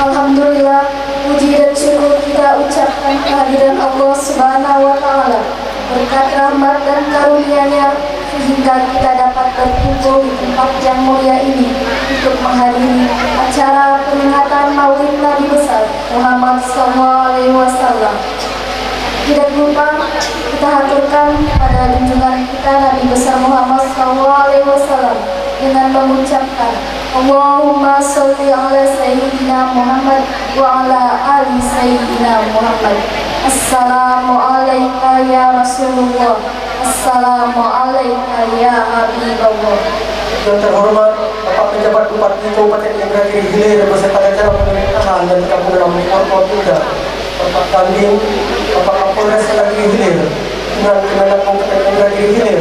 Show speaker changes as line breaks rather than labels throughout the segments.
Alhamdulillah, puji dan syukur kita ucapkan kehadiran Allah Subhanahu wa Ta'ala, berkat rahmat dan karunia-Nya sehingga kita dapat berkumpul di tempat yang mulia ini untuk menghadiri acara peringatan Maulid Nabi besar Muhammad SAW. Tidak lupa kita haturkan pada junjungan kita Nabi besar Muhammad SAW dengan mengucapkan Allahumma sholli ala Sayyidina Muhammad wa ala ali Sayyidina Muhammad. Assalamu alayka ya Rasulullah, assalamu alayka ya Habibullah.
Yang terhormat Bapak Pejabat Bupati Kabupaten Indragiri Hilir beserta jajaran pemerintahan dan Kabupaten Forkopimda, Bapak Kandim, Bapak Kapolres Indragiri Hilir, dengan Kemendak Kabupaten Indragiri Hilir,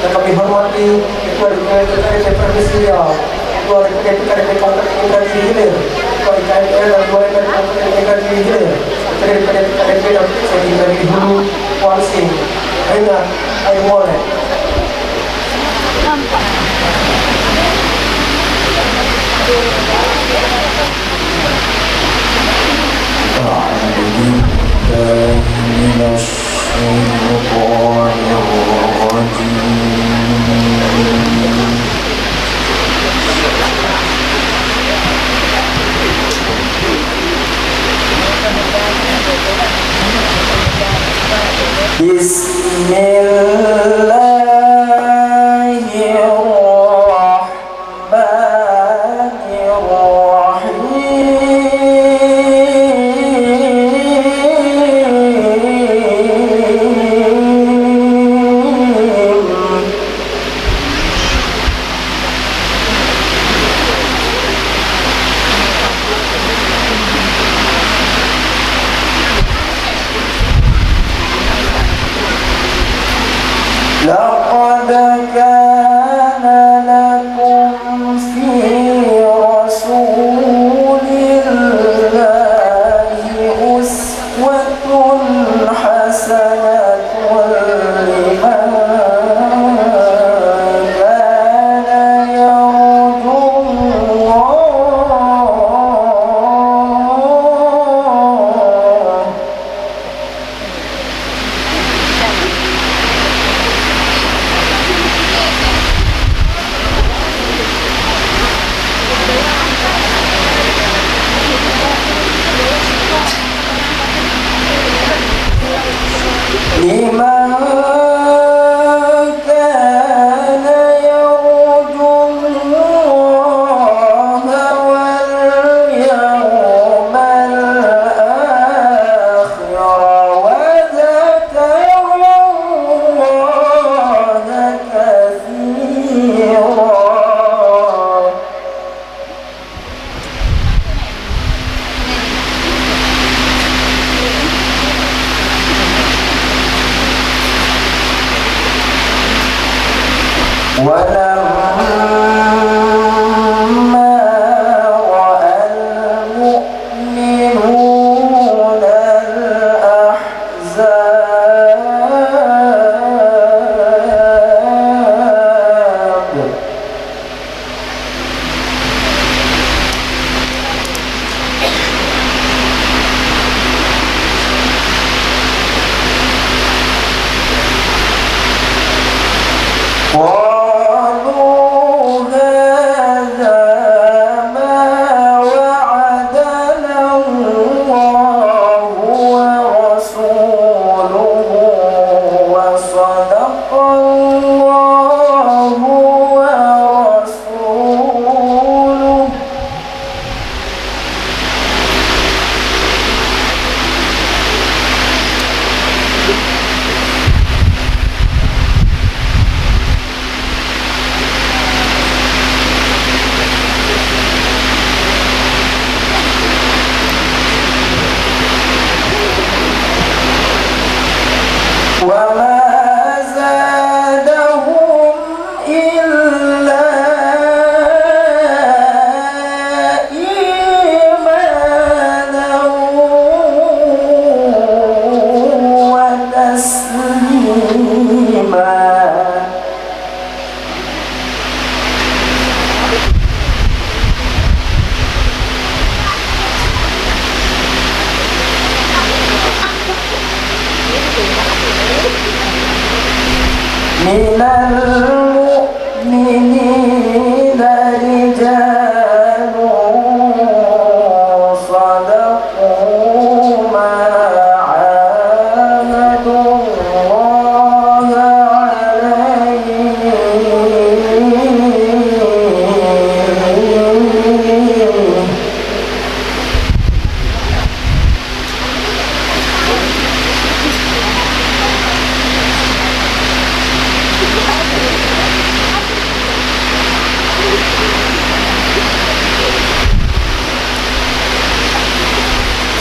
yang kami hormati Ketua DPRD Provinsi Riau, Ketua DPRD Kabupaten Indragiri Hilir, Ketua IKNR dan Ketua DPRD Kabupaten Indragiri Hilir, Ketua DPRD dan Indragiri Hulu, Wansing, Aina, Aimole. لقد كان لكم في رسول الله أسوة حسنة لمن كان يرجو الله. لمن كان يرجو الله واليوم الآخر وذكر الله كثيرا. ولما رأى المؤمنين رجال صدقوا ما عاهدوا الله عليه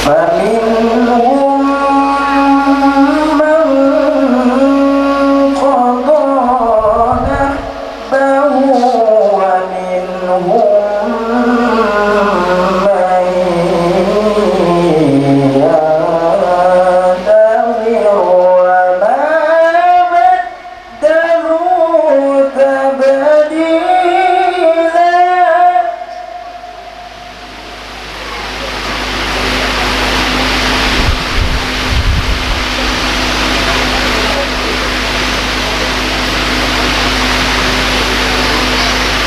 فمنهم من قضى نحبه ومنهم من ينتظر وما بدلوا تبديلا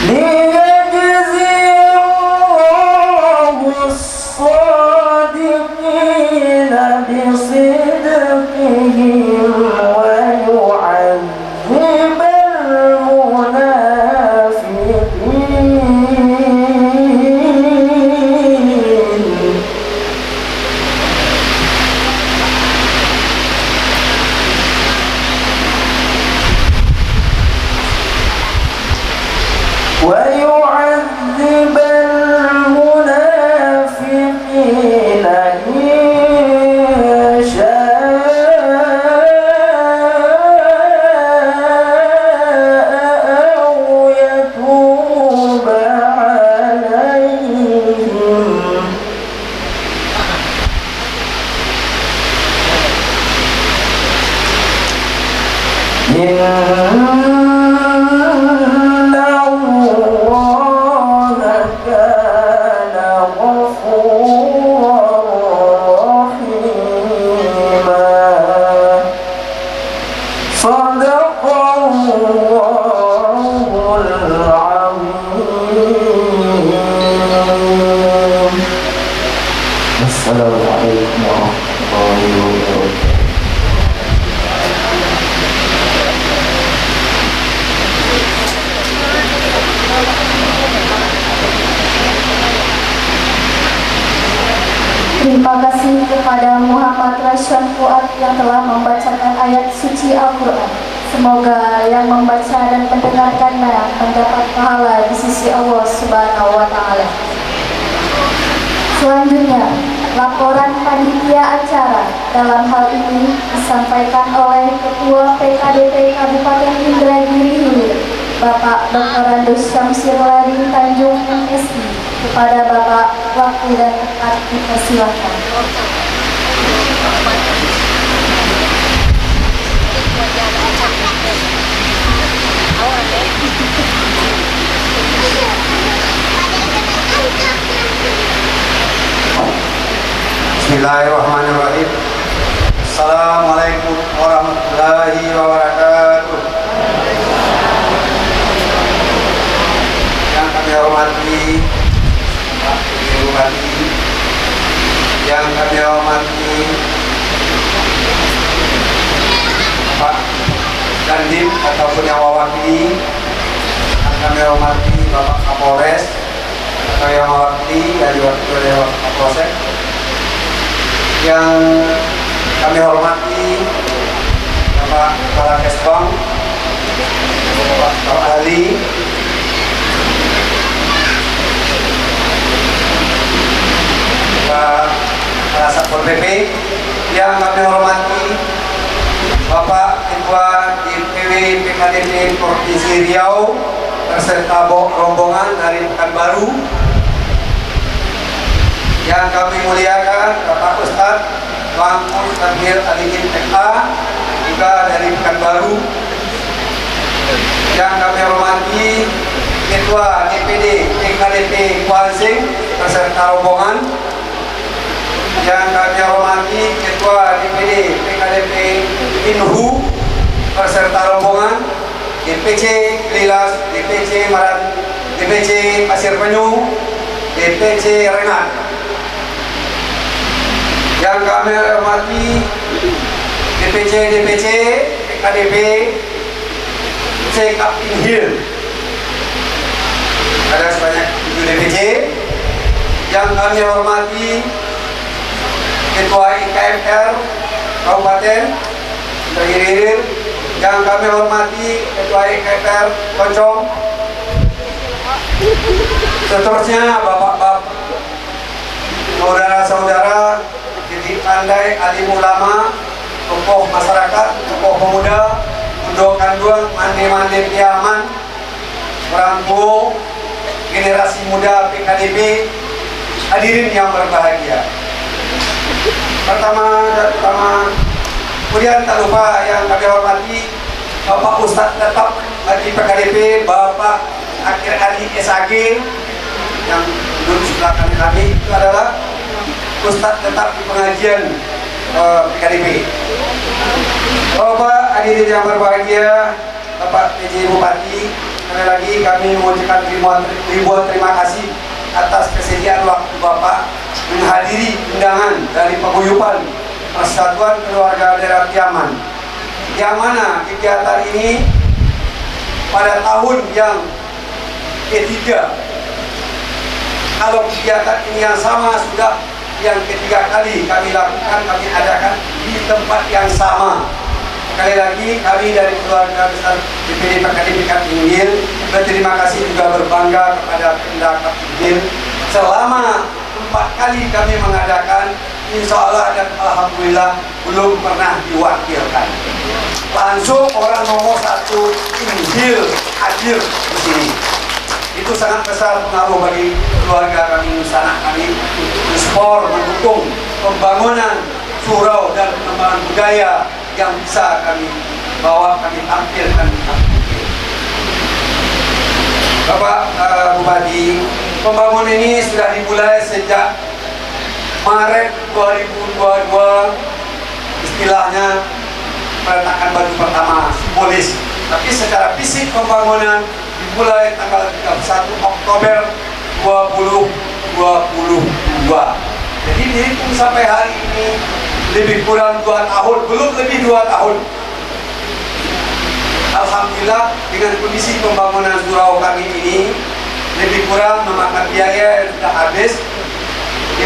ليجزي الله الصادقين بصدقهم ويعذب المنافقين ويعذب المنافقين إن شاء أو يتوب عليهم إن الله كان غفورا رحيما صدق الله العظيم. السلام عليكم ورحمة الله وبركاته.
Terima kasih kepada Muhammad Rasyan Fuad yang telah membacakan ayat suci Al-Quran. Semoga yang membaca dan mendengarkannya mendapat pahala di sisi Allah Subhanahu wa Ta'ala. Selanjutnya, laporan panitia acara dalam hal ini disampaikan oleh Ketua PKDP Kabupaten Indragiri Hilir, Bapak Dr. Andus Syamsir Lari Tanjung MSI. Kepada Bapak, waktu dan tempat dipersilakan.
Bismillahirrahmanirrahim. Assalamualaikum warahmatullahi wabarakatuh. Yang kami hormati Pak Bupati, yang kami hormati Pak Dandim ataupun yang mewakili, yang kami hormati Bapak Kapolres, atau yang mewakili dari Bapak Kapolsek, yang kami hormati Bapak Kepala Kesbang, Bapak Ali, Bapak Kepala Satpol PP, yang kami hormati Bapak Ketua DPW PKDP Provinsi Riau beserta rombongan dari Pekanbaru, yang kami muliakan Bapak Ustadz Bang Mustaqil Alikin MA juga dari Pekanbaru, yang kami hormati Ketua DPD PKDP Kualsing beserta rombongan, yang kami hormati Ketua DPD PKDP Inhu beserta rombongan, DPC Kelilas, DPC Maran, DPC Pasir Penyu, DPC Rengat. Yang kami hormati DPC, PKDP, Cekap Inhil. Ada sebanyak 7 DPC. Yang kami hormati Ketua IKMR Kabupaten Hilir. Yang kami hormati Ketua IKMR Koncong. Seterusnya Bapak-bapak, saudara-saudara, jadi pandai, alim ulama, tokoh masyarakat, tokoh pemuda, Undo Kanduang, mande-mande Piaman, Perangko, generasi muda PKDP, hadirin yang berbahagia. Pertama, kemudian tak lupa yang kami hormati Bapak Ustadz tetap di PKDP, Bapak Akhir Ali SAG yang duduk di sebelah kami itu adalah Ustadz tetap di pengajian PKDP. Bapak hadirin yang berbahagia, Bapak PJ Bupati, sekali lagi kami mengucapkan ribuan terima kasih atas kesediaan waktu Bapak menghadiri undangan dari paguyuban Persatuan Keluarga Daerah Piaman, yang mana kegiatan ini pada tahun yang ketiga. Kalau kegiatan ini yang sama sudah yang ketiga kali kami lakukan, kami adakan di tempat yang sama. Sekali lagi kami dari keluarga besar DPD PKDP Kapinggil berterima kasih, juga berbangga kepada Pemda Kapinggil. Selama 4 kali kami mengadakan, insya Allah dan alhamdulillah belum pernah diwakilkan. Langsung orang nomor 1 Inhil hadir di sini. Itu sangat besar pengaruh bagi keluarga kami, sanak kami, mensupport, mendukung pembangunan surau dan pengembangan budaya yang bisa kami bawa, kami tampilkan. Bapak Bupati, pembangunan ini sudah dimulai sejak Maret 2022, istilahnya peletakan batu pertama simbolis. Tapi secara fisik pembangunan dimulai tanggal 31 Oktober 2022. Jadi dihitung sampai hari ini lebih kurang 2 tahun, belum lebih 2 tahun. Alhamdulillah dengan kondisi pembangunan surau kami ini lebih kurang memakan biaya yang sudah habis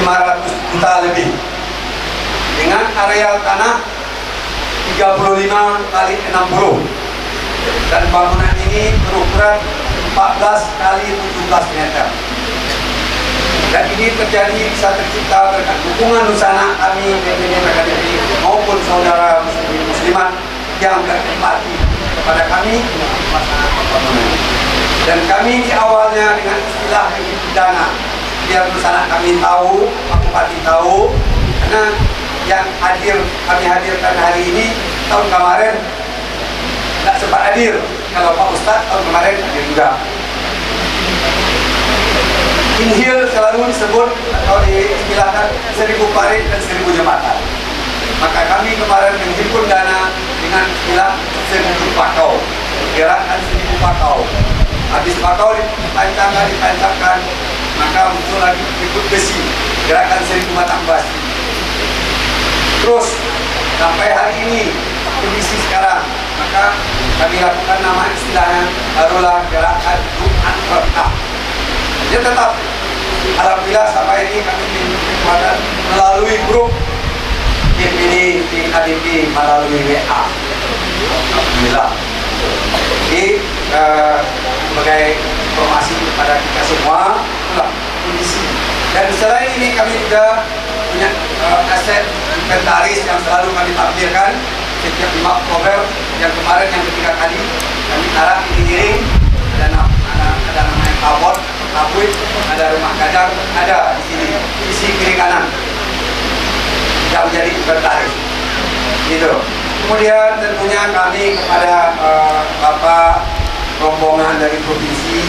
500 juta lebih. Dengan areal tanah 35 kali 60. Dan bangunan ini berukuran 14 kali 17 meter. Dan ini terjadi bisa tercipta berkat dukungan usana kami DPD PKDP maupun saudara muslimat yang berempati kepada kami melaksanakan pembangunan. Dan kami di awalnya dengan istilah dana, biar usana kami tahu, Pak Bupati tahu, karena yang kami hadirkan hari ini tahun kemarin tidak sempat hadir. Kalau Pak Ustadz tahun kemarin hadir juga. Inhil selalu disebut atau diistilahkan 1000 parit dan 1000 jembatan. Maka kami kemarin menghimpun dana dengan istilah 1000 pakau, gerakan 1000 pakau. Habis pakau ditancapkan, maka muncul lagi berikut besi, gerakan 1000 batang besi. Terus sampai hari ini kondisi sekarang, maka kami lakukan nama istilahnya barulah gerakan Jumat Berkah. Ya tetap, alhamdulillah sampai ini kami kekuatan melalui grup DPD PKDP melalui WA. Alhamdulillah. Jadi sebagai informasi kepada kita semua, itulah kondisi. Dan selain ini kami juga punya aset inventaris yang selalu kami tampilkan setiap 5 Oktober, yang kemarin yang ketiga kali kami taruh di Giring, ada namanya kabot, kabut, ada rumah gadang, ada di sini sisi kiri kanan yang menjadi inventaris gitu. Kemudian tentunya kami kepada Bapak rombongan dari provinsi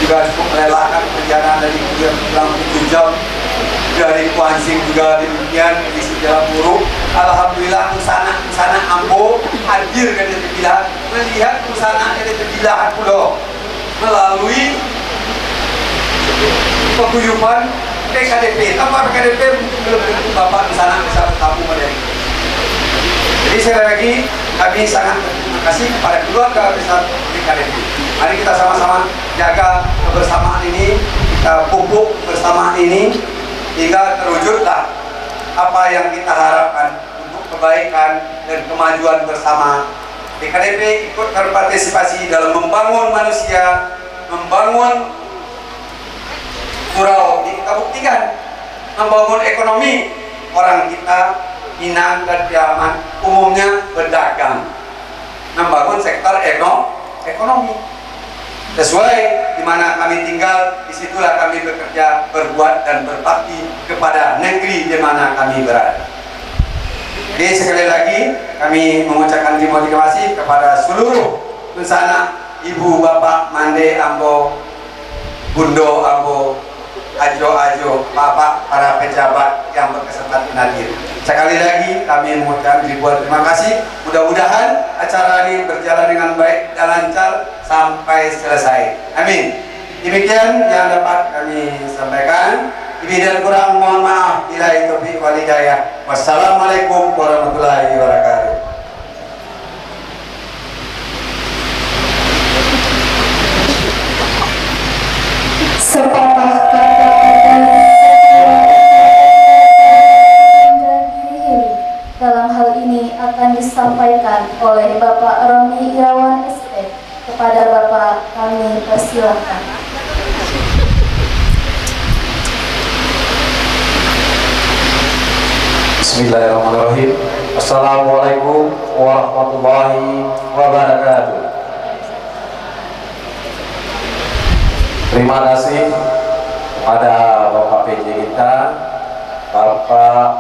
juga cukup melelahkan perjalanan dari kurang 7 jam dari Kuansing juga demikian di Jalan Buruk Alhamdulillah usana ambo hadir ke terbilah, melihat usana ke terbilah pulau melalui paguyuban PKDP. Tanpa PKDP belum tentu Bapak di sana bisa bertamu dari. Jadi sekali lagi kami sangat berterima kasih kepada keluarga besar PKDP. Mari kita sama-sama jaga kebersamaan ini, kita pupuk bersama ini hingga terwujudlah apa yang kita harapkan untuk kebaikan dan kemajuan bersama. PKDP ikut berpartisipasi dalam membangun manusia, membangun Surau. Kita buktikan membangun ekonomi. Orang kita Minang dan Piaman umumnya berdagang, membangun sektor ekonomi sesuai di mana kami tinggal, disitulah kami bekerja, berbuat dan berbakti kepada negeri di mana kami berada. Jadi sekali lagi kami mengucapkan terima kasih kepada seluruh Nunsana, Ibu, Bapak, Mande, Ambo, Bundo, Ambo, Ajo, Bapak, para pejabat yang berkesempatan hadir. Sekali lagi kami mengucapkan ribuan terima kasih. Mudah-mudahan acara ini berjalan dengan baik dan lancar sampai selesai. Amin. Demikian yang dapat kami sampaikan. Lebih dan kurang mohon maaf. Billahi taufiq wal hidayah. Wassalamualaikum warahmatullahi wabarakatuh.
Sepatah dalam hal ini akan disampaikan oleh Bapak Romi Irawan SP. Kepada Bapak kami persilahkan.
Bismillahirrahmanirrahim. Assalamualaikum warahmatullahi wabarakatuh. Terima kasih kepada Bapak PJ kita, Bapak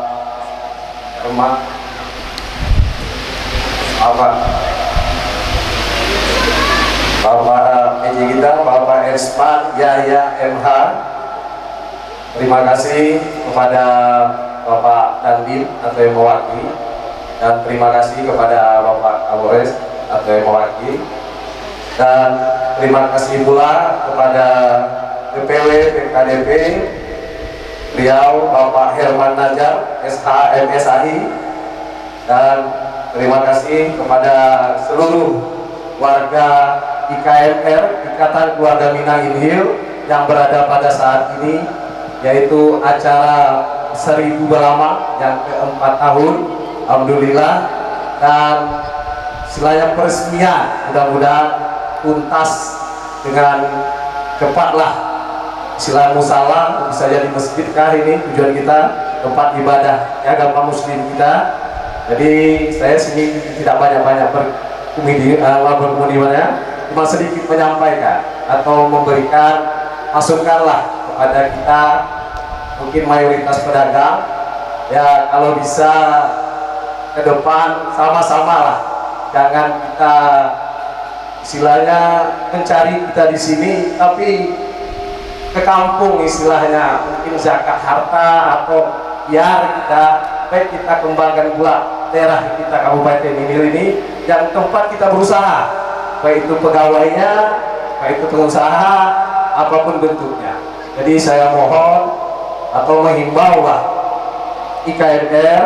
PJ kita, Bapak Ersman Yahya MH. Terima kasih kepada Bapak Dandim atau yang mewakili, dan terima kasih kepada Bapak Kapolres atau yang mewakili, dan terima kasih pula kepada DPW PKDP Riau Bapak Herman Najar SH MSI, dan terima kasih kepada seluruh warga IKMR, Ikatan Keluarga Minang Inhil, yang berada pada saat ini, yaitu acara 1000 Belama yang ke-4 tahun. Alhamdulillah, dan selain peresmian mudah-mudahan tuntas dengan cepatlah. Sila musala bisa jadi masjid kah ini tujuan kita, tempat ibadah agama muslim kita. Jadi saya sini tidak banyak-banyak berkomedi, cuma sedikit menyampaikan atau memberikan masukanlah kepada kita, mungkin mayoritas pedagang, ya kalau bisa ke depan sama-sama lah, jangan kita istilahnya mencari kita di sini tapi ke kampung istilahnya, mungkin zakat harta atau biar kita kembangkan pula daerah kita Kabupaten Inhil ini yang tempat kita berusaha, baik itu pegawainya, baik itu pengusaha, apapun bentuknya. Jadi saya mohon atau menghimbau lah IKMR,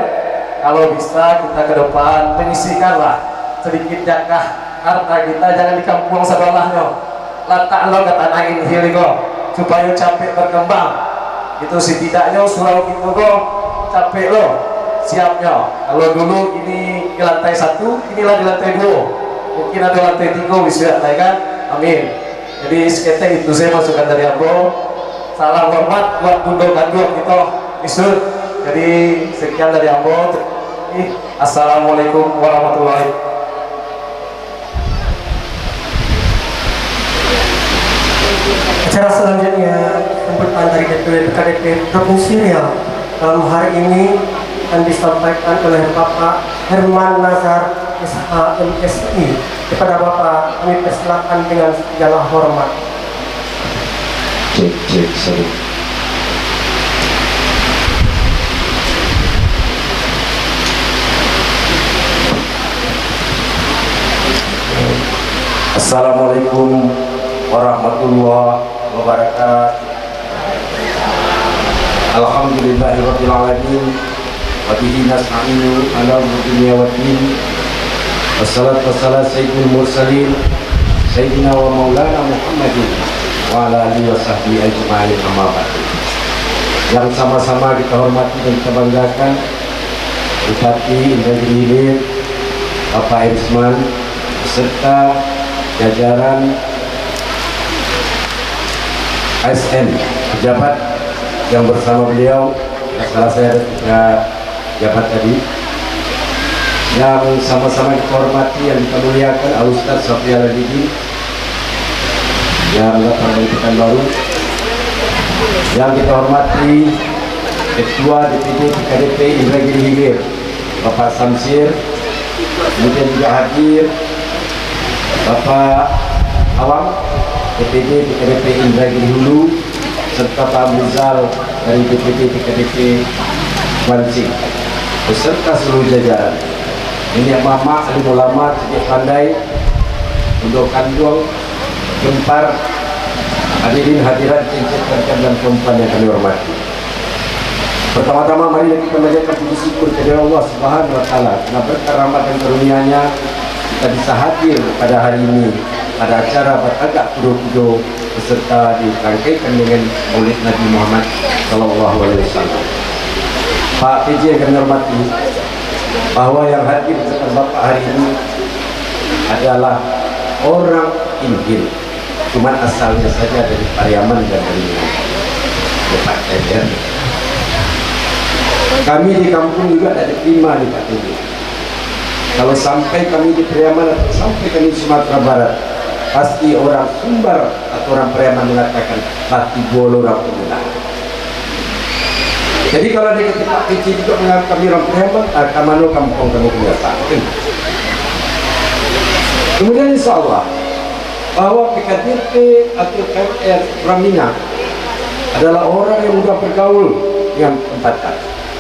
kalau bisa kita ke depan menyisihkanlah sedikit jakah harta kita, jangan di kampung sebelahnya letak lo ke tanah Inhil kok, supaya capek berkembang. Itu setidaknya surau itu kok capek lo siapnya. Kalau dulu ini di lantai 1, inilah di lantai 2, mungkin ada lantai 3 bisa kan. Amin. Jadi sekitar itu saya masukkan dari Abo. Salam hormat buat Bundo Gandung gitu, Isur. Jadi sekian dari Abo. Assalamualaikum warahmatullahi wabarakatuh.
Acara selanjutnya sambutan dari DPW PKDP Provinsi Riau. Dalam hari ini akan disampaikan oleh Bapak Herman Nazar SH MSI. Kepada Bapak kami persilakan dengan segala hormat.
Cek seru.
Assalamualaikum warahmatullahi wabarakatuh. Alhamdulillahirabbil alamin wa bihi nasta'inu ala umuri dunya waddin. Wassalatu wassalamu sayyidil mursalin sayyidina wa maulana Muhammadin wa ala alihi wa sahbihi ajma'in, amma ba'du. Yang sama-sama kita hormati dan kita banggakan Bupati Indragiri Hilir Bapak Irsman beserta jajaran ASN pejabat yang bersama beliau, salah saya ada 3 jabat tadi yang sama-sama kita hormati, yang kita muliakan Al-Ustaz Safi Al-Adidi yang datang dari Pekanbaru, yang kita hormati Ketua DPD PKDP Indragiri Hilir Bapak Samsir, kemudian juga hadir Bapak Awang DPD PKDP Indragiri Hulu serta Pak Muzal dari DPD PKDP Wancing beserta seluruh jajaran. Ini mama, alim ulama, cekik pandai, untuk kandung, gempar, hadirin hadirat, cincin rekan dan perempuan yang kami hormati. Pertama-tama mari kita panjatkan puji syukur kepada Allah Subhanahu wa taala karena berkat rahmat dan karunia-Nya kita bisa hadir pada hari ini pada acara beragak kudo-kudo beserta dirangkaikan dengan Maulid Nabi Muhammad sallallahu alaihi wasallam. Pak PJ yang kami hormati, bahwa yang hadir beserta Bapak hari ini adalah orang Injil, cuman asalnya saja dari Pariaman dan dari Bapak Eder. Kami di kampung juga ada terima di Pak PJ. Kalau sampai kami di Pariaman atau sampai kami di Sumatera Barat, pasti orang Sumbar atau orang Pariaman mengatakan hati bolo orang pemuda. Jadi kalau dia kata Pak PJ juga menganggap kami orang Pariaman, kamano kampung kami kebiasaan. Kemudian insya Allah bahwa PKDP atau KMR orang Minang adalah orang yang mudah bergaul dengan tempatnya.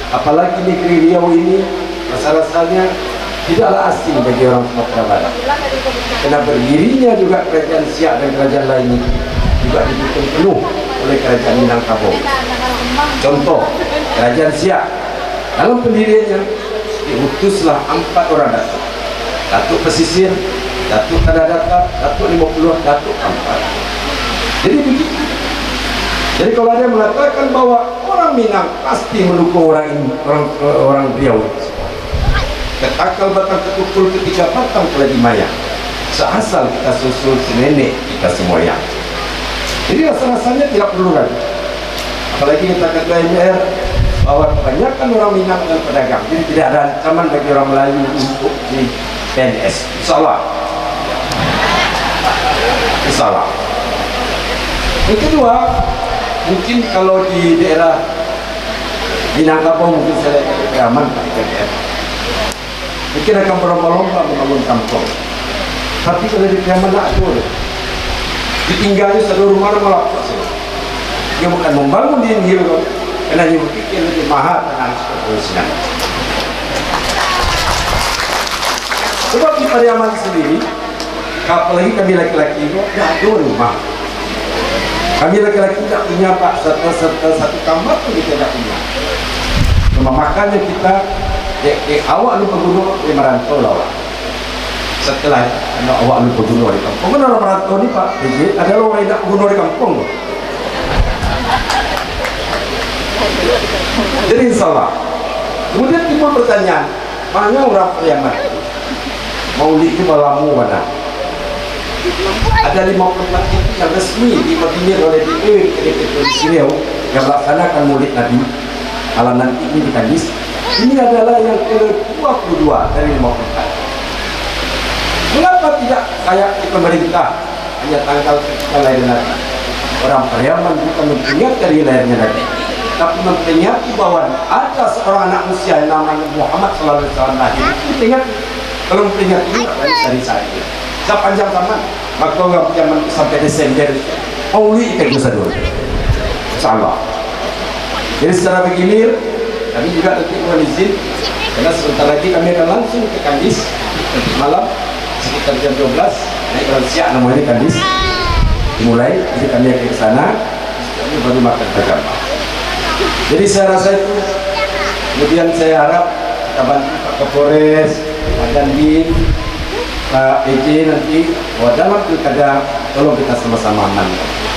Apalagi negeri Riau ini asal-asalnya tidaklah asing bagi orang Sumatera Barat. Karena berdirinya juga kerajaan Siak dan kerajaan lain juga didukung penuh oleh kerajaan Minangkabau. Contoh, kerajaan Siak dalam pendiriannya diutuslah 4 orang datuk. Datuk Pesisir, Datuk Tanah Datar, Datuk 50, Datuk Kampar. Jadi begitu. Jadi kalau ada yang mengatakan bahwa orang Minang pasti mendukung orang Riau, ketakal batang ketukul ketika batang keladi maya, seasal kita susul senenek kita semuanya. Jadi rasa-rasanya tidak perlu lagi. Apalagi kita ketua MR bahwa kebanyakan orang Minang dan pedagang, jadi tidak ada ancaman bagi orang Melayu untuk di PNS. Insyaallah. Insyaallah. Yang kedua, mungkin kalau di daerah Minangkabau mungkin saya aman Pak MR. Mungkin akan berlomba-lomba membangun kampung. Tapi kalau di Pariaman tak ada. Ditinggalnya satu rumah malah sih. Dia bukan membangun di Inhil, karena dia berpikir lebih mahal dan seterusnya. Sebab di Pariaman sendiri, apalagi kami laki-laki itu tidak ada rumah. Kami laki-laki tidak punya Pak satu kamar pun kita tidak punya. Rumah makannya kita awak lupa gunung di merantau lah. Setelah awak lupa gunung di kampung, kan orang merantau ni Pak PJ adalah orang yang tak gunung di kampung. Jadi insyaallah. Kemudian timbul pertanyaan, mana orang Pariaman? Maulid itu malamu mana? Ada 54 titik yang resmi dikoordinir oleh DPD Riau yang melaksanakan Maulid Nabi. Kalau nanti ini di Kandis, ini adalah yang ke-22 dari 54. Mengapa tidak kayak di pemerintah hanya tanggal ketika lahir Nabi? Orang Pariaman bukan memperingati dari lahirnya Nabi, tapi memperingati bahwa ada seorang anak usia yang namanya Muhammad SAW lahir. Memperingati, kalau memperingati ini dari saya. Sepanjang zaman, maka orang Pariaman sampai Desember Maulid kita bisa dulu. Insyaallah. Jadi secara bergilir, kami juga nanti mohon izin karena sebentar lagi kami akan langsung ke Kandis nanti malam sekitar jam 12
naik siap namanya kandis dimulai, jadi kami ke sana kami baru makan beragama. Jadi saya rasa itu, kemudian saya harap kita bantu Pak Kapolres, Pak Dandim, Pak EJ nanti bahwa dalam pilkada tolong kita sama-sama aman,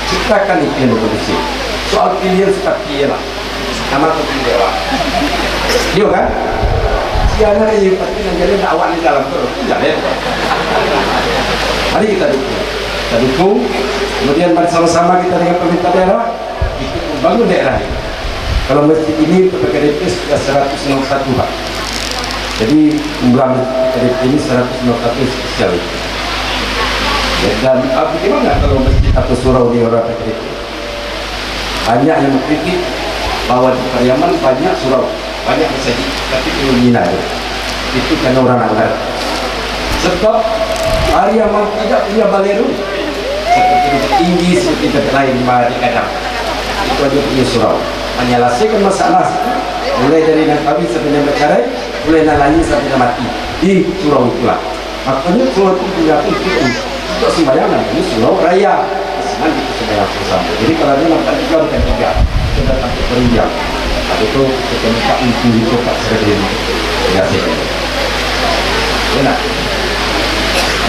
ciptakan iklim kondusif. Soal pilihan suka pilih lah, nama atau pilih lah, dia kan? Siapa yang pasti menjadi dakwah di dalam terus, jalan. Mari kita dukung, kemudian bersama-sama kita dengan pemerintah daerah ikut membangun daerah ini. Kalau masjid ini untuk PKDP sudah 161 Pak. Jadi jumlah masjid PKDP ini 161 spesial. Ya, dan bagaimana kalau masjid atau surau di orang PKDP? Banyak yang mengkritik bahwa di Pariaman banyak surau, banyak masjid, tapi belum minat. Itu karena orang anggar. Sebab Pariaman tidak punya baleru seperti tinggi seperti tempat lain di Kadang. Itu aja punya surau. Menyelesaikan masalah mulai dari yang kami sampai yang bercerai, mulai nalani sampai mati di surau itulah. Makanya surau itu juga untuk sembayangan, ini surau raya. Senang itu sembahyang bersama. Jadi kalau dia makan juga bukan tiga, kita datang ke perinjang. Itu kita minta itu Pak Serdin. Ya sih. Benar.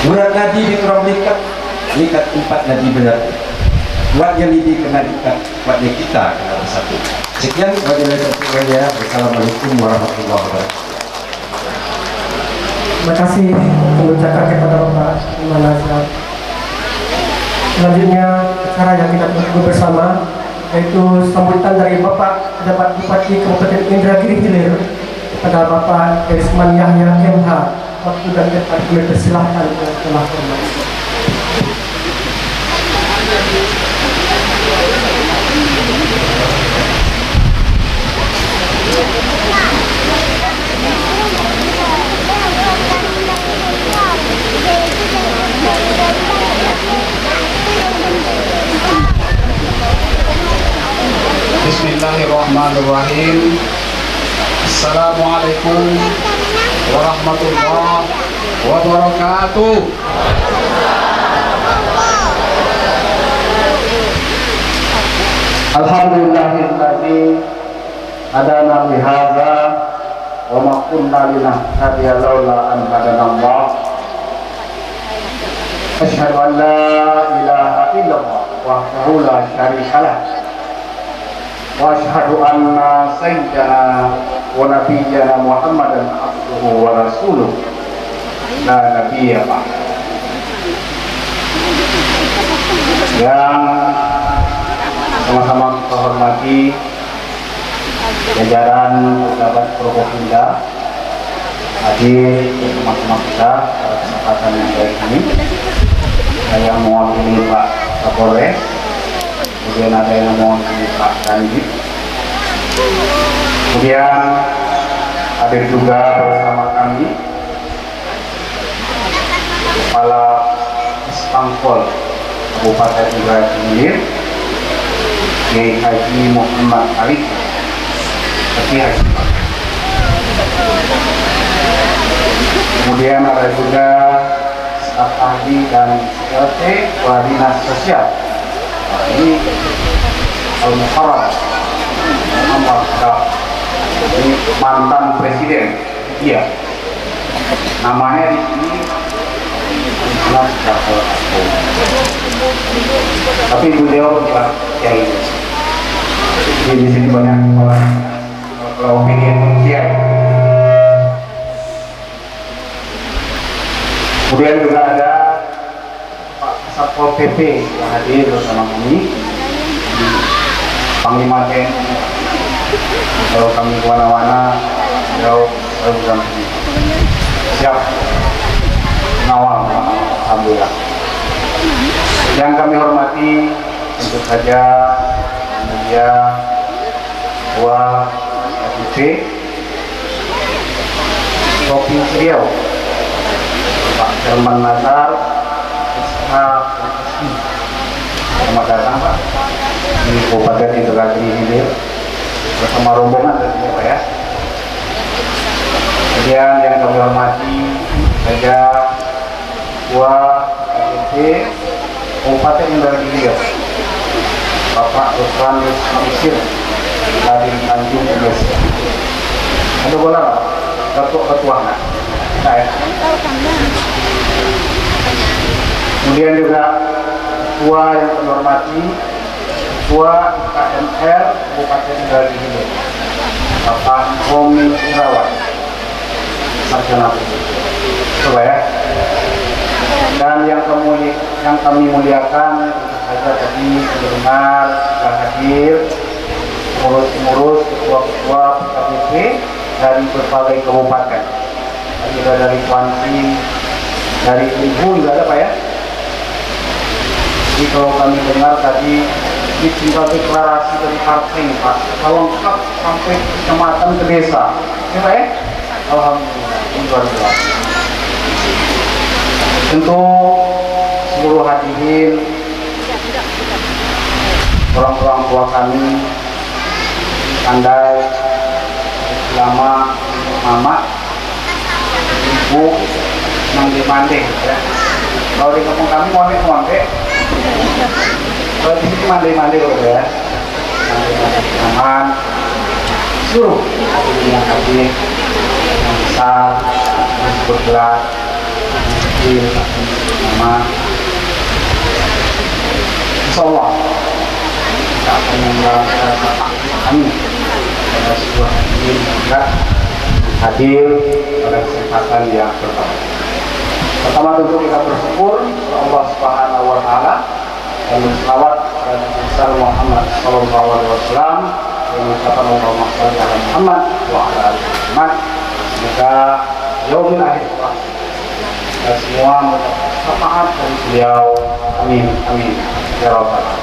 Murad nadi di kurang nikat 4 nadi benar. Buatnya lidi kena ikat, buatnya kita kena bersatu. Sekian wabillahi. Wassalamualaikum warahmatullahi wabarakatuh.
Terima kasih mengucapkan kepada Bapak Imam Nazar. Selanjutnya acara yang kita tunggu bersama yaitu sambutan dari Bapak Pejabat Bupati Kabupaten Indragiri Hilir kepada Bapak Erisman Yahya MH. Waktu dan tempat kami persilahkan untuk telah hormat.
Bismillahirrahmanirrahim. Assalamualaikum warahmatullahi wabarakatuh. Alhamdulillahilladzi hadana li hadza wa ma kunna linahtadiya laula an hadanallah. Asyhadu an la ilaha illallah wahdahu la syarika lah. Wa asyhadu anna sayyidana wa nabiyyana Muhammadan abduhu wa rasuluh la nabiyya ba'd. Yang sama-sama kita hormati jajaran pejabat Forkopimda hadir bersama-sama kita pada kesempatan yang baik ini. Saya mewakili Pak Kapolres, kemudian ada yang mewakili Pak Dandim, kemudian hadir juga bersama kami Kepala Pangpol Kabupaten Indragiri Hilir, Kiai Haji Muhammad Arif, Haji. Kemudian ada juga staf ahli dan CLT Dinas Sosial. Ini Al-Muharram Muhammad Shah, ini mantan presiden. Iya, namanya di sini tapi beliau bukan kiai. Di sini banyak kalau opini kiai. Kemudian juga ada Pak Satpol PP yang hadir bersama kami, Panglima TNI. Kalau kami kemana-mana, beliau selalu bersama siap mengawal. Alhamdulillah. Yang kami hormati tentu saja Mulia Ketua RPC Provinsi Riau, Pak Herman Nazar SHPSI. Selamat datang Pak di Kabupaten Indragiri Hilir bersama rombongan tentunya Pak ya. Kemudian yang kami hormati saja Ketua Kabupaten Indragiri Hilir, Bapak Dr. Mesir dari Tanjung Indonesia. Ada bola ketua nggak? Saya. Kemudian juga ketua yang kami hormati, ketua KMR Kabupaten Indragiri Hilir, Bapak Romi Irawan, Sarjana Hukum. Coba ya. Dan yang kami muliakan tentu saja tadi mendengar sudah hadir pengurus-pengurus, ketua-ketua PKPP dari berbagai kabupaten. Tadi ada dari Kuansi, dari Ibu juga ada Pak ya. Jadi kalau kami dengar tadi ini tinggal deklarasi dari partai Pak, kalau lengkap sampai kecamatan ke desa, ya Pak ya. Alhamdulillah, ini luar biasa. Tentu seluruh hadirin, orang-orang tua kami, pandai, ulama, mama, ibu, mandi-mandi ya. Kalau di kampung kami mandi-mandi, kalau di sini mandi-mandi ya, mandi-mandi aman, seluruh hadirin yang hadir, yang besar, yang bergelar, nama insyaallah kita akan menjalankan kami pada sebuah hadir juga hadir pada kesempatan yang pertama. Pertama tentu kita bersyukur kepada Allah Subhanahu wa taala dan berselawat kepada Nabi besar Muhammad sallallahu alaihi wasallam dan mengucapkan Allahumma shalli ala Muhammad wa ala ali Muhammad. Semoga yaumil akhir dan semua syafaat dari beliau. Amin, amin ya rabbal alamin.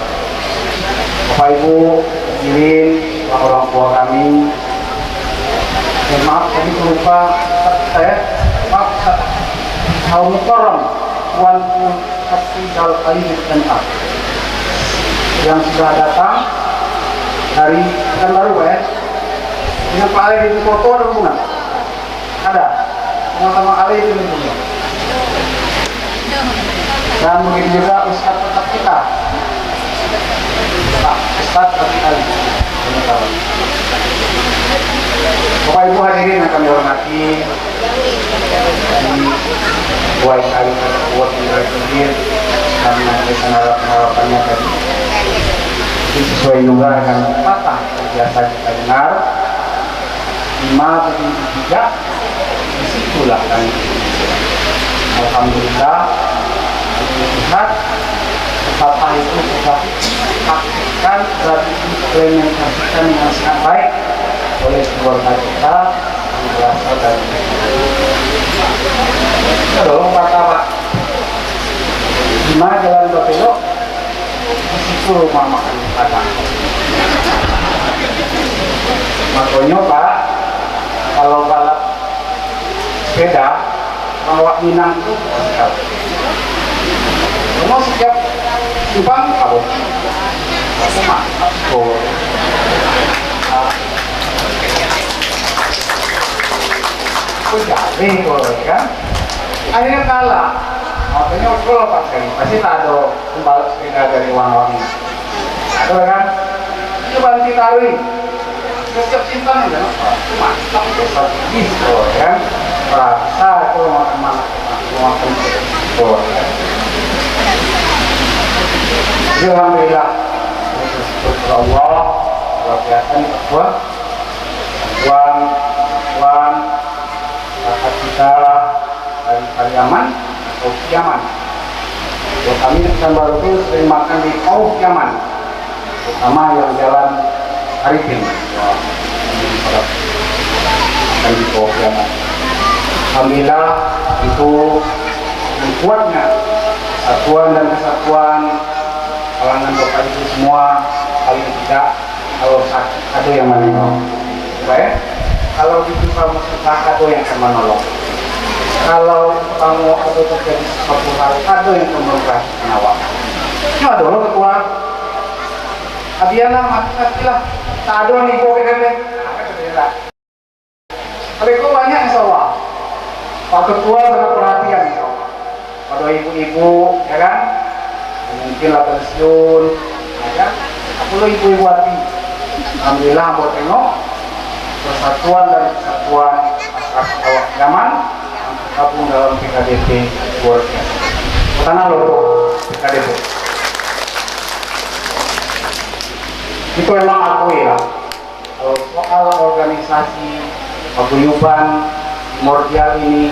Bapak Ibu hadirin, orang tua kami, maaf tadi lupa saya, maaf Al Mukarram Tuan Abdul Karim dan Ab yang sudah datang dari Pekanbaru ya. Dengan Pak Ali di foto ada hubungan? Ada. Sama-sama Ali di hubungan. Dan begitu juga Ustadz tetap kita, Ustadz tetap Ali. Bapak Ibu hadirin yang kami hormati, buat kali buat Indragiri dan menyampaikan harapannya tadi. Ini sesuai juga dengan kata yang biasa kita dengar. 5:3 disitulah kan. Alhamdulillah melihat betapa itu sudah praktikkan dan implementasikan dengan sangat baik oleh keluarga kita yang berasal dari kita dong kata Pak gimana jalan Bapelok di situ rumah makan Padang. Makanya Pak kalau balap sepeda bawa Minang itu sekali. Semua setiap Subang kabut. Aku mantap tuh. Aku jadi kan. Akhirnya kalah. Makanya kalau pakai pasti tak ada pembalap sepeda dari warna-warni. Ada kan? Coba ditaruh. Setiap simpan kan. Mantap tuh gitu kan. Rasa itu makan tuh. Alhamdulillah, syukur Allah, luar biasa nih Pak Tuan, kakak kita dari Pariaman, Yaman. Kalau kami Pekanbaru itu sering makan di Yaman, terutama yang jalan Arifin. Makan di Yaman. Alhamdulillah itu kuatnya satuan dan kesatuan kalangan Bapak Ibu semua. Paling tidak kalau sakit ada yang menolong, baik. Kalau ditimpa musibah ada yang akan menolong. Kalau kamu ada terjadi sesuatu hal ada yang akan memberikan penawar. Cuma dulu ketua Adiana mati-matilah tak ada nih kok kan. Tapi kok banyak insya Allah. Pak Ketua sangat perhatian insya Allah. Pada kalau ibu-ibu, ya kan, mungkin lah pensiun, ya kan, aku ibu-ibu hati, alhamdulillah buat tengok persatuan dan kesatuan masyarakat awak nyaman gabung dalam PKDP luar biasa. Pertama loh PKDP. Itu memang akui lah. Kalau soal organisasi paguyuban primordial ini,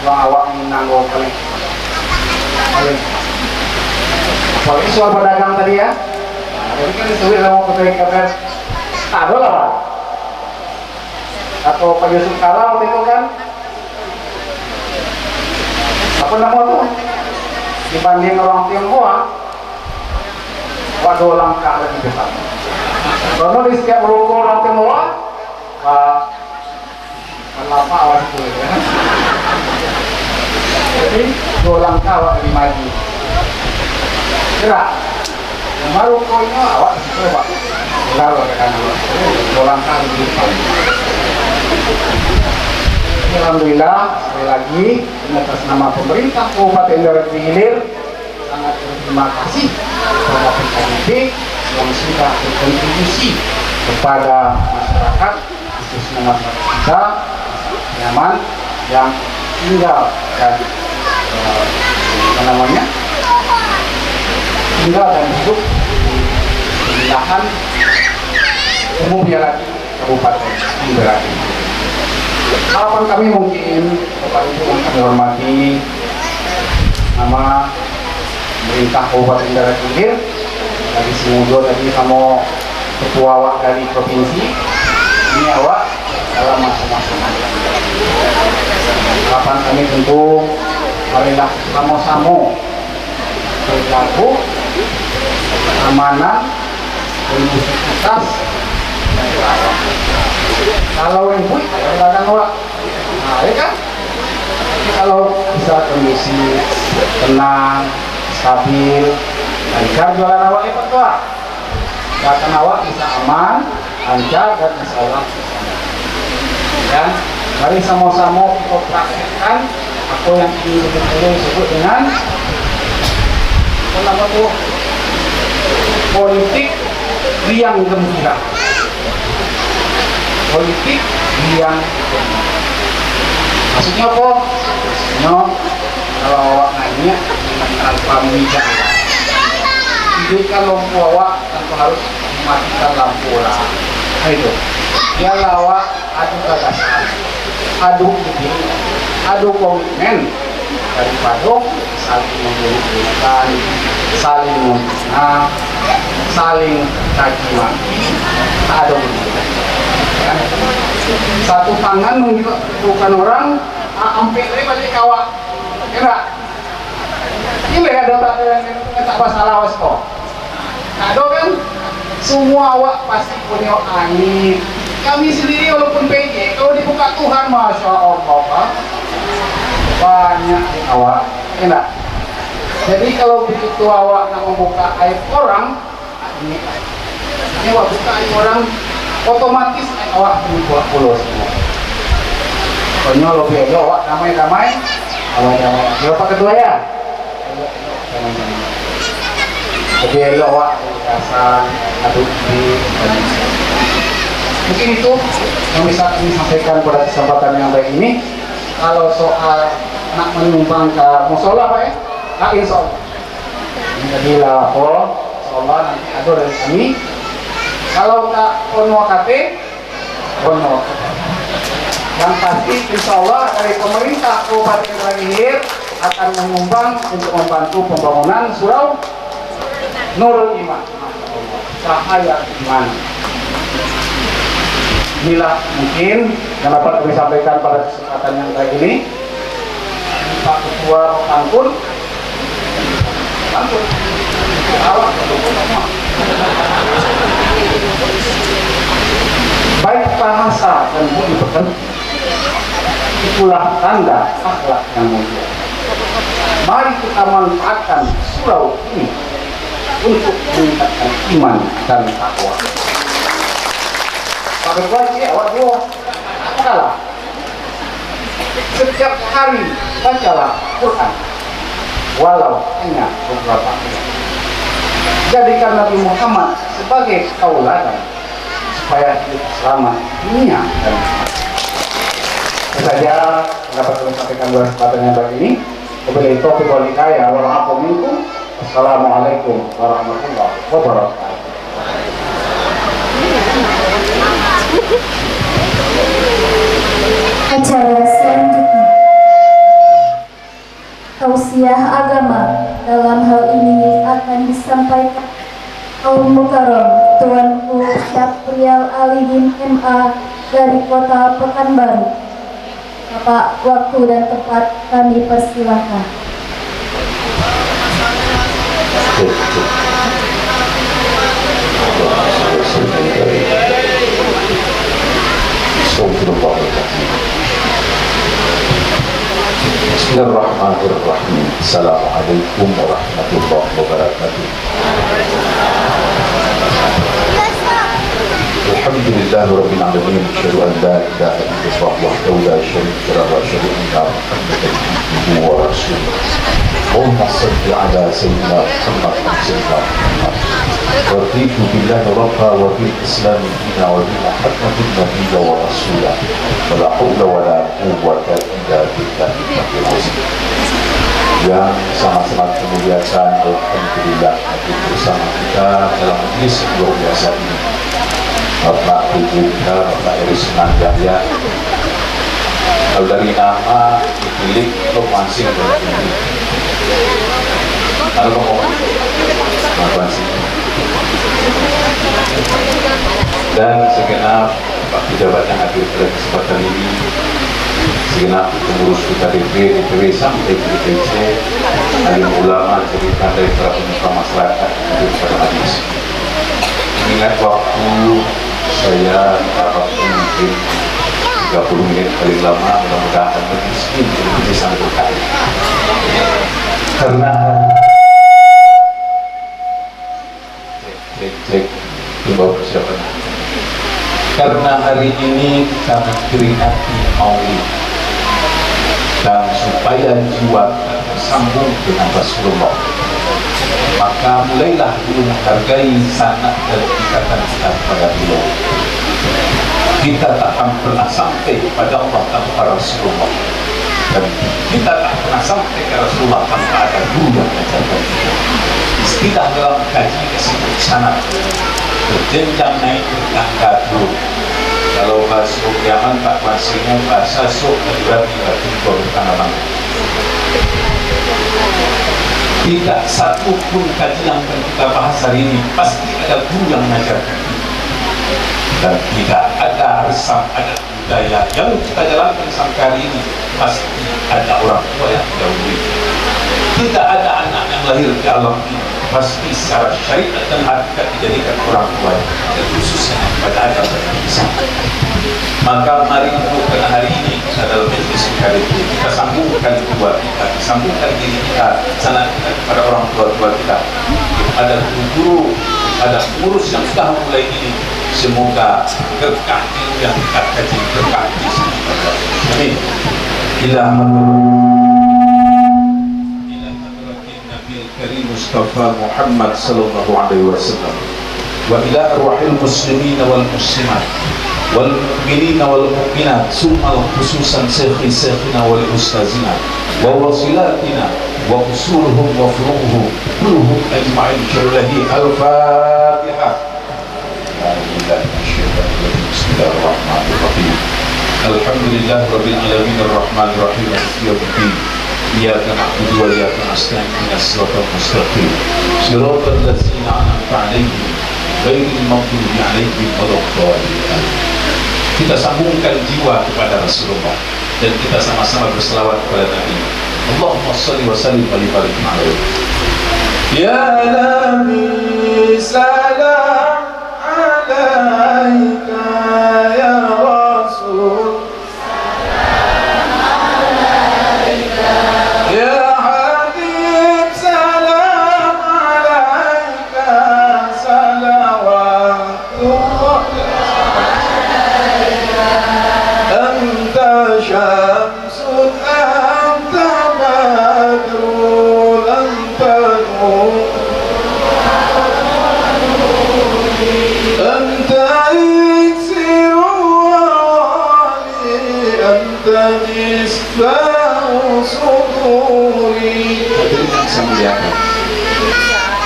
yang awak menanggung paling. Apalagi soal pedagang tadi ya. Jadi kan disebut sama Ketua KPR, ada lah Pak. Atau Pak Yusuf Kala waktu itu kan, apa nama tuh? Dibanding orang Tionghoa, waduh langkah lebih besar. Karena di setiap ruko orang Tionghoa, Pak Lapa awal itu ya. Jadi 2 langkah awak lebih maju. Kira, baru koinnya awak disitu Pak. Lalu kan 2 langkah lebih maju. Alhamdulillah, sekali lagi atas nama pemerintah Kabupaten Darat Hilir sangat berterima kasih kepada PKDP yang sudah berkontribusi kepada masyarakat, khususnya masyarakat kita nyaman yang tinggal dan tinggal dan hidup di wilayah umumnya lagi Kabupaten Darat Hilir. Harapan kami mungkin Bapak Ibu yang kami hormati, nama pemerintah Kabupaten Darat Hilir dari Simudo tadi sama ketua awak dari provinsi ini awak dalam masa-masa harapan kami tentu marilah sama-sama berlaku keamanan inklusivitas dan berawak. Kalau ibu kadang awak, nah ya kan, kalau bisa kondisi tenang, stabil, lancar jualan awak itu tuh, bahkan awak bisa aman, lancar dan insya Allah dan mari sama-sama kita praktekkan apa yang kita sebut dengan apa nama tuh politik riang gembira. Politik yang maksudnya apa? Maksudnya kalau awak nanya tanpa mijak, hidupkan lampu awak tanpa harus mematikan lampu lah. Itu. Dia awak adu gagasan, adu ide, adu komitmen daripada saling membunuhkan, saling memfitnah, saling caci maki, ada begitu. Satu tangan bukan orang ampe balik kawak kira ini ada tak masalah was kok ada kan semua awak pasti punya angin kami sendiri walaupun PJ kalau dibuka Tuhan Masya Allah banyak awak enak jadi kalau begitu awak nak membuka aib orang ini awak buka aib orang otomatis awak pulau semua. Pokoknya lebih aja awak damai-damai, damai-damai. Berapa kedua ya? Damai-damai. Lebih aja awak dasar, aduk di. Mungkin itu yang bisa kami sampaikan pada kesempatan yang baik ini. Kalau soal nak menyumbang ke musola Pak ya? Nah, insya Allah. Ini tadi lah, insya Allah nanti ada dari kami. Kalau tak pono kate, pono. Yang pasti insya Allah dari pemerintah Kabupaten Darat Hilir akan menyumbang untuk membantu pembangunan surau Nurul Iman, cahaya iman. Inilah mungkin yang dapat kami sampaikan pada kesempatan yang baik ini. Pak Ketua Pangkul, awak baik bahasa dan budi pekerti itulah tanda akhlak yang mulia. Mari kita manfaatkan surau ini untuk meningkatkan iman dan takwa. Pak Ketua sih awak dulu apa kalah? Setiap hari bacalah Quran. walau hanya beberapa ayat. Jadikan Nabi Muhammad sebagai tauladan supaya kita selamat dunia dan akhirat. Itu saja dapat kami sampaikan pada kesempatan yang baik ini. Wabillahi taufiq wal hidayah wal 'afwu minkum. Assalamualaikum warahmatullahi wabarakatuh.
Acara selanjutnya, tausiah agama. Dalam hal ini akan disampaikan Al Mukarram Tuanku Syafrial Alidin MA dari Kota Pekanbaru. Bapak, waktu dan tempat kami persilahkan.
Bismillahirrahmanirrahim. Assalamualaikum warahmatullahi wabarakatuh. Alhamdulillahi rabbil alamin. Asyhadu an la ilaha illallah wahdahu la syarika lahu wa asyhadu anna Muhammadan abduhu wa rasuluh. Allahumma shalli ala sayyidina Muhammad sayyidina Muhammad. Raditu billahi rabba wa bil islam dina wa bi Muhammadin nabiyya wa rasulah. Wa la haula wa la quwwata illa billah. Yang sangat-sangat memuliakan, alhamdulillah hadir bersama kita dalam majlis luar biasa ini. Bapak Ibu kita, Bapak Eri Senandaya. Kalau dari nama dipilih untuk mansing dan ini. Halo Pak Mansing. Dan segenap Pak pejabat yang hadir pada kesempatan ini, segenap pengurus UKDP, DPW sampai DPC, alim ulama, cerita dari para pemuka masyarakat hadir pada majlis. Mengingat waktu saya waktu mungkin 30 menit paling lama, mudah-mudahan majlis ini bisa berkali. Karena cek timbau persiapan. Karena hari ini kita memperingati Maulid dan supaya jiwa kita tersambung dengan Rasulullah, maka mulailah dulu menghargai sanad dan ikatan kita kepada beliau. Kita tak akan pernah sampai kepada Allah tanpa Rasulullah, dan kita tak pernah sampai ke Rasulullah tanpa ada guru yang mengajarkan kita. Istilah dalam kaji disebut sanad, berjenjang naik bertangga dulu. Kalau bahasa Yaman tak bahasanya bahasa sok berarti bertangga bertangga. Tidak satu pun kaji yang kita bahas hari ini pasti ada guru yang mengajarkan, dan tidak ada resam, ada budaya yang kita jalankan sampai hari ini pasti ada orang tua yang dahulu. Tidak ada anak yang lahir di alam ini pasti secara syariat dan hakikat dijadikan orang tua, dan khususnya pada ada berbisa. Maka mari pada hari ini kita dalam majlis UKDP kita sambungkan dua kita, sambungkan diri kita, sanad kita kepada orang tua kita. Ada guru, ada pengurus yang sudah mulai ini, semoga berkah yang kita kaji berkah di sini. Amin. Ila Nabi Mustafa Muhammad sallallahu alaihi wasallam wa ila arwahil muslimin wal muslimat wal mu'minin wal mu'minat summa khususan syekhina wal ustazina wa wasilatina wa usulhum wa furuhum kulluhum ajma'in syarrahi al-fatihah. Bismillahirrahmanirrahim. Alhamdulillah rabbil alamin arrahmanir rahim maliki yaumiddin. Iyyaka na'budu wa iyyaka nasta'in ihdinas siratal mustaqim siratal ladzina an'amta 'alaihim ghairil maghdubi 'alaihim waladdallin. Kita sambungkan jiwa kepada Rasulullah dan kita sama-sama berselawat kepada Nabi. Allahumma shalli wa sallim wa barik alaihi. Ya Nabi salam alaika ya Rasul. شمس أنت بدر مصباح صدوري. Hadirin yang saya muliakan,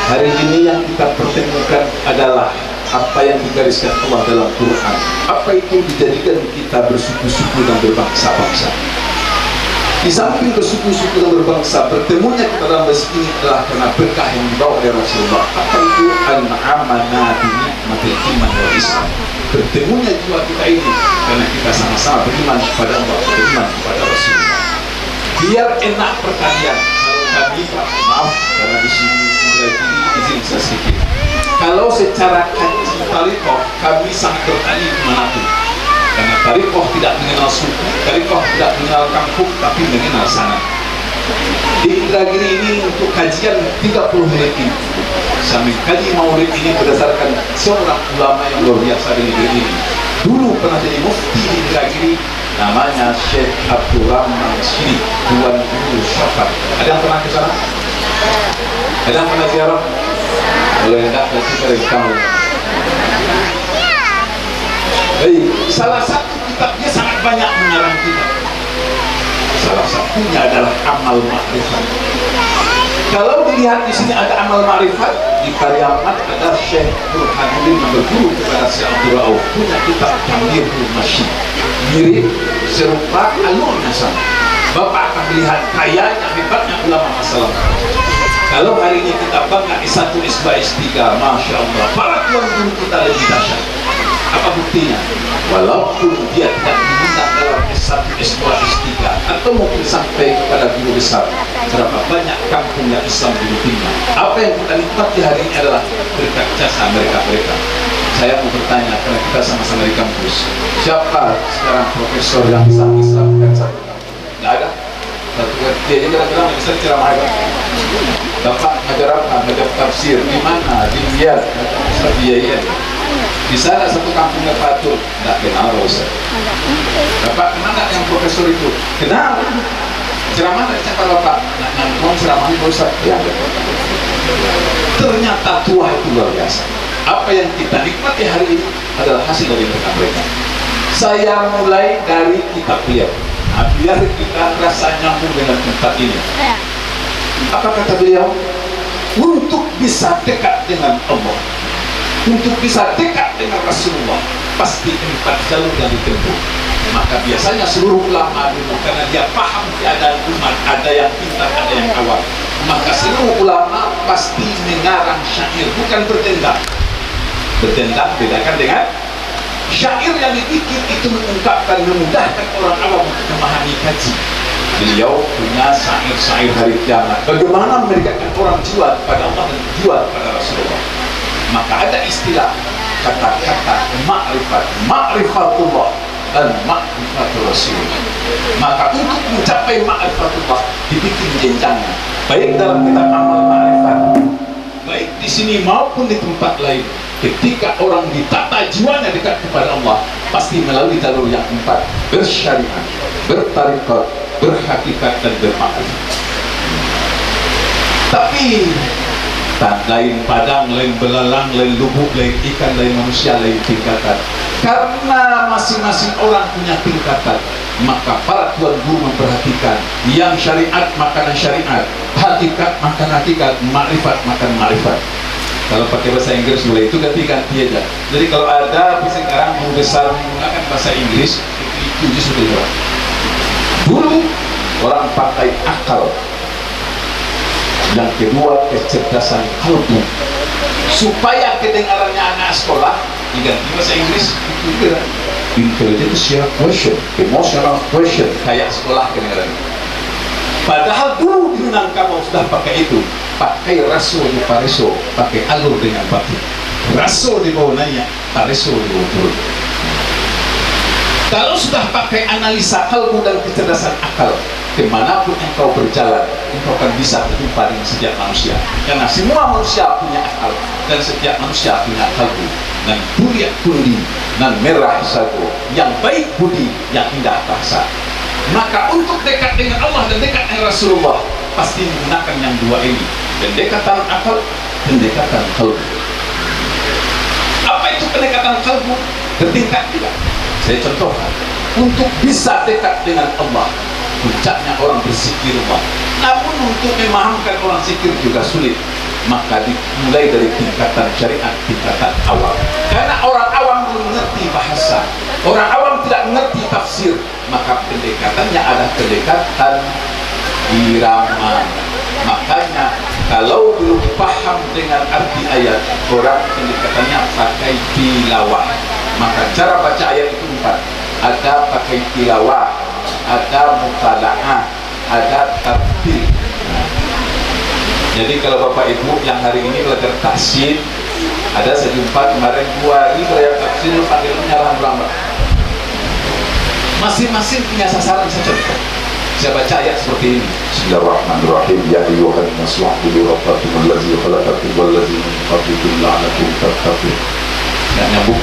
hari ini yang kita pertemukan adalah apa yang digariskan Allah dalam Quran. Apa itu dijadikan kita bersuku-suku dan berbangsa-bangsa. Di samping bersuku-suku dan berbangsa, bertemunya kita dalam masjid ini adalah karena berkah yang dibawa oleh Rasulullah. Apa itu? Al-ma'amana binikmatil iman wal Islam. Bertemunya jiwa kita ini karena kita sama-sama beriman kepada Allah, beriman kepada Rasulullah. Biar enak pertanian. Kalau kami, maaf karena di sini izin saya sedikit. Kalau secara kaji tarikh kami sangat bertani kemanapun. Karena tarikh tidak mengenal suku, tarikh tidak mengenal kampung, tapi mengenal sana. Di Indragiri ini untuk kajian 30 menit ini, saya mengkaji maulid ini berdasarkan seorang ulama yang luar biasa di negeri ini. Dulu pernah jadi mufti di Indragiri, namanya Syekh Abdul Rahman Syiri, Tuan Guru Syafat. Ada yang pernah ke sana? Ada yang pernah ziarah? Kalau tidak, nanti kita rekam. Baik, salah satu kitabnya sangat banyak mengarang kita. Salah satunya adalah Amal Ma'rifat. Kalau dilihat di sini ada Amal Ma'rifat, di Kariamat ada Syekh Burhanuddin yang berguru kepada Syekh Abdul Rauf, punya kitab Tamirul Masyid. Mirip, serupa, alurnya sama. Bapak akan melihat kayanya, hebatnya ulama masalah. Kalau hari ini kita bangga S1, S2, S3, Masya Allah, para tuan guru kita lebih dahsyat. Apa buktinya? Walaupun dia tidak diminta dalam S1, S2, S3 atau mungkin sampai kepada guru besar, berapa banyak kampung yang Islam dimilikinya. Apa yang kita nikmati hari ini adalah berkat jasa mereka-mereka. Saya mau bertanya, karena kita sama-sama di kampus, siapa sekarang profesor yang bisa Islamkan satu kampus? Tidak ada. Satu dia aja kira-kira bisa ceramah. Bapak ngajar apa? Ngajar tafsir. Di mana? Di Riyadh. Biaya. Di sana satu kampungnya patut. Tidak kenal Ustaz. Bapak kemana yang profesor itu? Kenal. Ceramah dari siapa Bapak? Nah, ceramahnya Ustaz. Ya. Ternyata tua itu luar biasa. Apa yang kita nikmati hari ini adalah hasil dari mereka. Saya mulai dari kitab beliau. Nah, biar kita rasa nyambung dengan tempat ini. Apa kata beliau? Untuk bisa dekat dengan Allah, untuk bisa dekat dengan Rasulullah, pasti 4 jalur yang ditempuh. Maka biasanya seluruh ulama dulu, karena dia paham keadaan umat, ada yang pintar, ada yang awam, maka seluruh ulama pasti mengarang syair, bukan berdendang. Berdendang bedakan dengan syair yang dibikin itu mengungkapkan, memudahkan orang awam untuk memahami kaji. Beliau punya syair-syair hari kiamat, bagaimana mendekatkan orang jiwa kepada Allah dan jiwa kepada Rasulullah. Maka ada istilah kata-kata ma'rifat, ma'rifatullah dan ma'rifatul Rasulullah. Maka untuk mencapai ma'rifatullah dibikin jenjangnya, baik dalam kitab Amal Ma'rifat, baik di sini maupun di tempat lain. Ketika orang ditata jiwanya dekat kepada Allah, pasti melalui jalur yang 4: bersyariat, bertarikat, berhakikat, dan bermakrifat. Tapi lain padang, lain belalang, lain lubuk, lain ikan, lain manusia, lain tingkatan. Karena masing-masing orang punya tingkatan, maka para tuan guru memperhatikan yang syariat makanan syariat, hakikat makan hakikat, makrifat makan makrifat. Kalau pakai bahasa Inggris mulai itu ganti-ganti aja. Jadi kalau ada sekarang guru besar menggunakan bahasa Inggris, itu justru beda. Dulu orang pakai akal, yang kedua kecerdasan kalbu, supaya kedengarannya anak sekolah diganti bahasa Inggris itu juga intelligence question, emotional question, kayak sekolah kedengarannya. Padahal dulu di Minangkabau sudah pakai itu, pakai raso di pareso, pakai alur dengan batin. Raso di bawah nanya, pareso di bawah turun. Kalau sudah pakai analisa kalbu dan kecerdasan akal, kemanapun engkau berjalan, engkau akan bisa berjumpa dengan setiap manusia. Karena semua manusia punya akal, dan setiap manusia punya kalbu. Dan bulia kundi, dan merah sago, yang baik budi, yang indah bahasa. Maka untuk dekat dengan Allah dan dekat dengan Rasulullah, pasti menggunakan yang dua ini: pendekatan akal, pendekatan kalbu. Apa itu pendekatan kalbu? Bertingkat juga. Saya contohkan, untuk bisa dekat dengan Allah. Puncaknya orang berzikirullah. Namun untuk memahamkan orang zikir juga sulit. Maka dimulai dari tingkatan syariat, tingkatan awam. Karena orang awam belum mengerti bahasa, orang awam tidak mengerti tafsir, maka pendekatannya ada pendekatan irama. Makanya kalau belum paham dengan arti ayat, orang pendekatannya pakai tilawah. Maka cara baca ayat itu 4. Ada pakai tilawah, ada mutala'ah, ada tartil. Jadi kalau Bapak Ibu yang hari ini belajar tahsin, ada saya jumpa kemarin 2 hari belajar tahsin, panggilnya lambat. Masing-masing punya sasaran. Saya contoh, saya baca ayat seperti ini.
Bismillahirrahmanirrahim. Ya ayyuhan nasu u'budu rabbakum allazi khalaqakum wallazi min qablikum la'allakum tattaqun.
Nggak nyambung.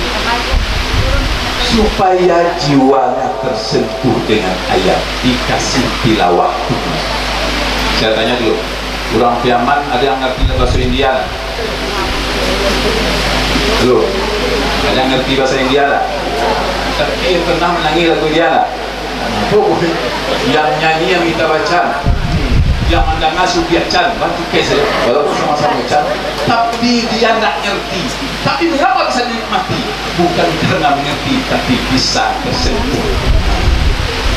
Supaya jiwanya tersentuh dengan ayat, dikasih tilawah. Saya tanya dulu, orang Piaman ada yang ngerti bahasa India? Halo, ada yang ngerti bahasa India? Tapi pernah menyanyi lagu India? Yang nyanyi yang kita baca, yang mendengar subiacan, bantu saja, walaupun sama-sama baca, tapi dia tidak ngerti. Tapi mengapa bisa dinikmati? Bukan karena mengerti, tapi bisa tersentuh.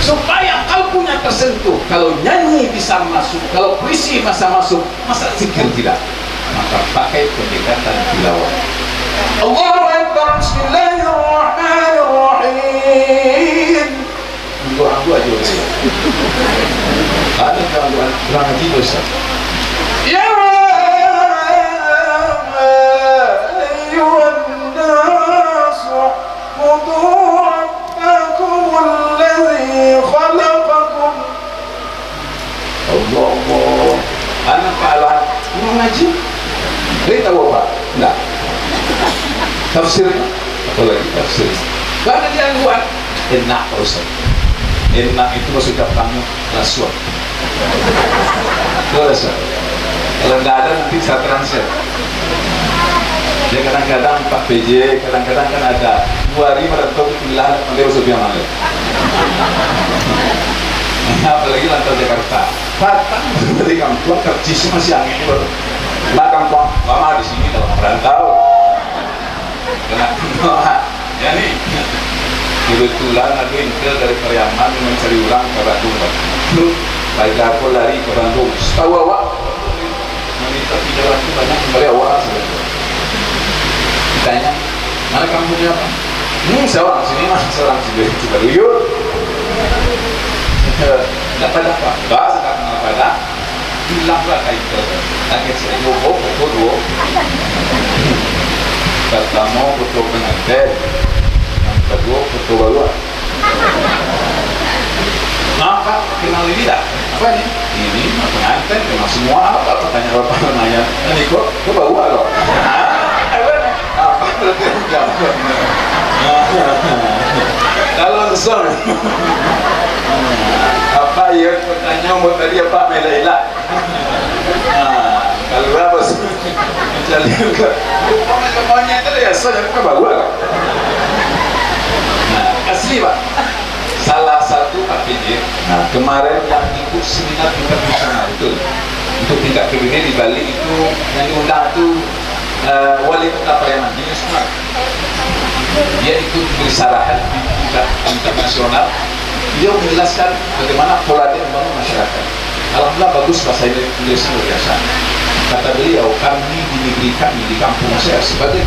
Supaya kalbunya tersentuh. Kalau nyanyi bisa masuk, kalau puisi bisa masuk, masa zikir tidak? Maka pakai pendekatan tilawah. Allahu Akbar, Bismillahirrahmanirrahim. Doa-doa aja Ustaz. Ada doa-doa kurang haji Ustaz. Ya ayyuhan nas u'budu rabbakum allazi khalaqakum. Allah. Anak pahala kurang haji. Dia tahu apa? Enggak. Tafsir apalagi tafsir. Karena dia buat enak Ustaz. Enak itu sudah kamu rasuah. Itu rasuah. Kalau nggak ada nanti saya transfer. Ya kadang-kadang Pak PJ, kadang-kadang kan ada 2.500 pilihan oleh Usubiya Malik. Apalagi lantai Jakarta. Datang dari kampung kerjis masih angin baru. Belakang lama di sini dalam merantau. Kenapa? Ya nih. Kebetulan aku intel dari Pariaman mencari ulang ke Bandung. Baik aku lari ke Bandung. Tahu awak? Meminta pinjaman itu banyak kembali awak. Ditanya, mana kamu punya apa? Saya orang sini mas, saya orang Cibaruyut. Dapat apa? Enggak, saya kenal pada. Bilanglah kayak itu. Lagi saya ngomong, foto. Pertama foto pengantin. Kedua foto baru. Maka kenal ini tak? Apa ini? Ini pengantin, kenal semua apa? Pertanyaan bapak nanya. Ini kok baru loh? Apa? Kalau langsung. Apa ya? Pertanyaan buat tadi apa? Melaila. Kalau apa sih? Mencari juga. Pokoknya itu ya soalnya kan baru loh. Asli Pak, salah satu Pak PJ, kemarin yang ikut seminar internasional itu untuk tingkat PBB di Bali itu yang diundang itu wali kota Pariaman, dia ikut bersarahan di tingkat internasional. Dia menjelaskan bagaimana pola dia membangun masyarakat. Alhamdulillah bagus bahasa Indonesia luar biasa. Kata beliau, kami di negeri kami di kampung saya sebagai